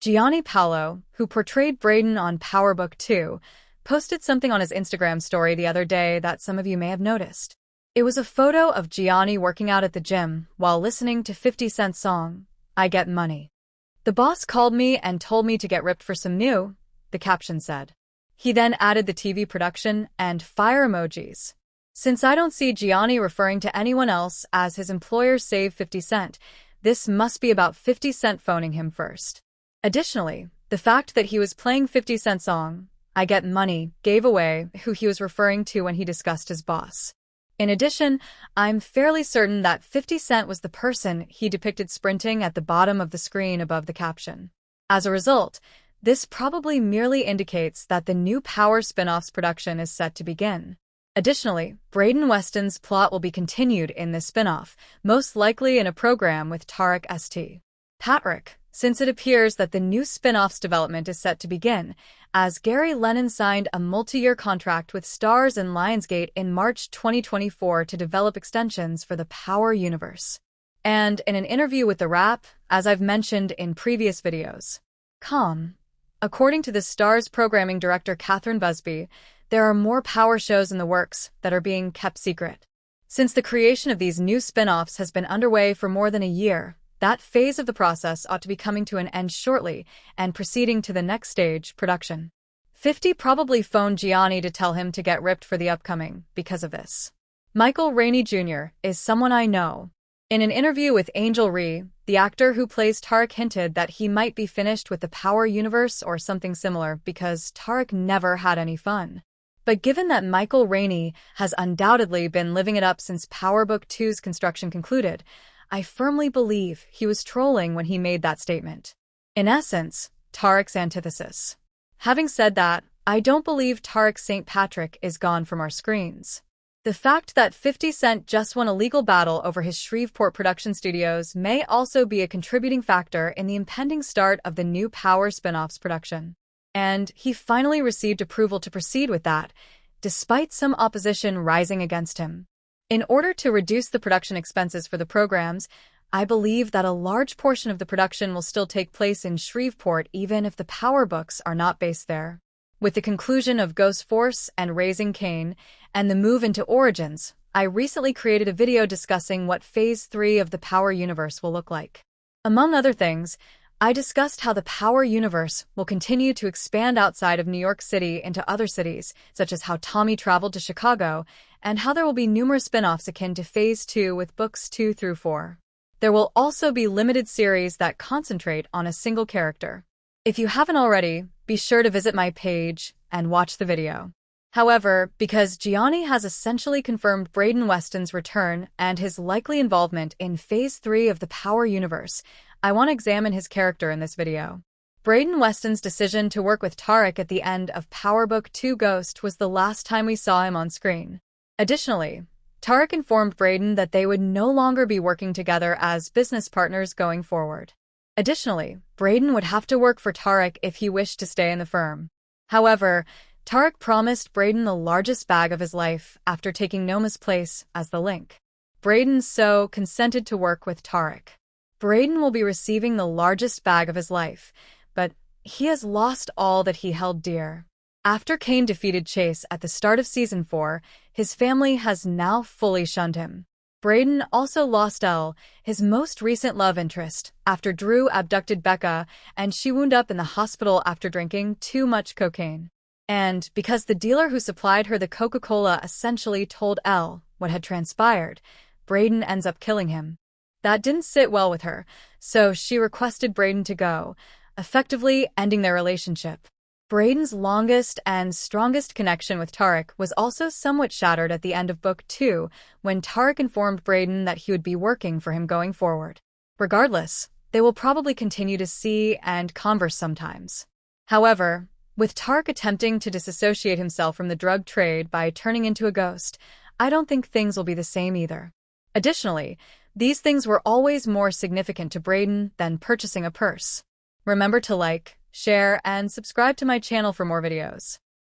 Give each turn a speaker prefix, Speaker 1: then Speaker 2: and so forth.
Speaker 1: Gianni, who portrayed Braden on Power Book 2, posted something on his Instagram story the other day that some of you may have noticed. It was a photo of Gianni working out at the gym while listening to 50 Cent's song, I Get Money. The boss called me and told me to get ripped for some new, the caption said. He then added the TV production and fire emojis. Since I don't see Gianni referring to anyone else as his employer save 50 Cent, this must be about 50 Cent phoning him first. Additionally, the fact that he was playing 50 Cent's song, I Get Money, gave away who he was referring to when he discussed his boss. In addition, I'm fairly certain that 50 Cent was the person he depicted sprinting at the bottom of the screen above the caption. As a result, this probably merely indicates that the new Power spin-off's production is set to begin. Additionally, Braden Weston's plot will be continued in this spin-off, most likely in a program with Tarek St. Patrick, since it appears that the new spin-off's development is set to begin, as Gary Lennon signed a multi-year contract with Starz and Lionsgate in March 2024 to develop extensions for the Power universe. And in an interview with The Wrap, as I've mentioned in previous videos, according to the Starz programming director Catherine Busby, there are more Power shows in the works that are being kept secret. Since the creation of these new spin-offs has been underway for more than a year, that phase of the process ought to be coming to an end shortly and proceeding to the next stage, production. 50 probably phoned Gianni to tell him to get ripped for the upcoming because of this. Michael Rainey Jr. is someone I know. In an interview with Angel Ree, the actor who plays Tarek hinted that he might be finished with the Power universe or something similar because Tarek never had any fun. But given that Michael Rainey has undoubtedly been living it up since Power Book 2's construction concluded, I firmly believe he was trolling when he made that statement. In essence, Tarek's antithesis. Having said that, I don't believe Tarek St. Patrick is gone from our screens. The fact that 50 Cent just won a legal battle over his Shreveport production studios may also be a contributing factor in the impending start of the new Power spin-off's production. And he finally received approval to proceed with that, despite some opposition rising against him. In order to reduce the production expenses for the programs, I believe that a large portion of the production will still take place in Shreveport even if the Power books are not based there. With the conclusion of Ghost Force and Raising Cain and the move into Origins, I recently created a video discussing what Phase 3 of the Power universe will look like. Among other things, I discussed how the Power universe will continue to expand outside of New York City into other cities, such as how Tommy traveled to Chicago, and how there will be numerous spin-offs akin to Phase 2 with books 2 through 4. There will also be limited series that concentrate on a single character. If you haven't already, be sure to visit my page and watch the video. However, because Giani has essentially confirmed Braden Weston's return and his likely involvement in Phase 3 of the Power universe, I want to examine his character in this video. Braden Weston's decision to work with Tarek at the end of Power Book 2 Ghost was the last time we saw him on screen. Additionally, Tarek informed Braden that they would no longer be working together as business partners going forward. Additionally, Braden would have to work for Tarek if he wished to stay in the firm. However, Tarek promised Braden the largest bag of his life after taking Noma's place as the link. Braden so consented to work with Tarek. Braden will be receiving the largest bag of his life, but he has lost all that he held dear. After Cain defeated Chase at the start of Season 4, his family has now fully shunned him. Braden also lost Elle, his most recent love interest, after Drew abducted Becca and she wound up in the hospital after drinking too much cocaine. And because the dealer who supplied her the Coca-Cola essentially told Elle what had transpired, Braden ends up killing him. That didn't sit well with her, so she requested Braden to go, effectively ending their relationship. Braden's longest and strongest connection with Tarek was also somewhat shattered at the end of Book 2 when Tarek informed Braden that he would be working for him going forward. Regardless, they will probably continue to see and converse sometimes. However, with Tarek attempting to disassociate himself from the drug trade by turning into a ghost, I don't think things will be the same either. Additionally, these things were always more significant to Braden than purchasing a purse. Remember to like, share, and subscribe to my channel for more videos.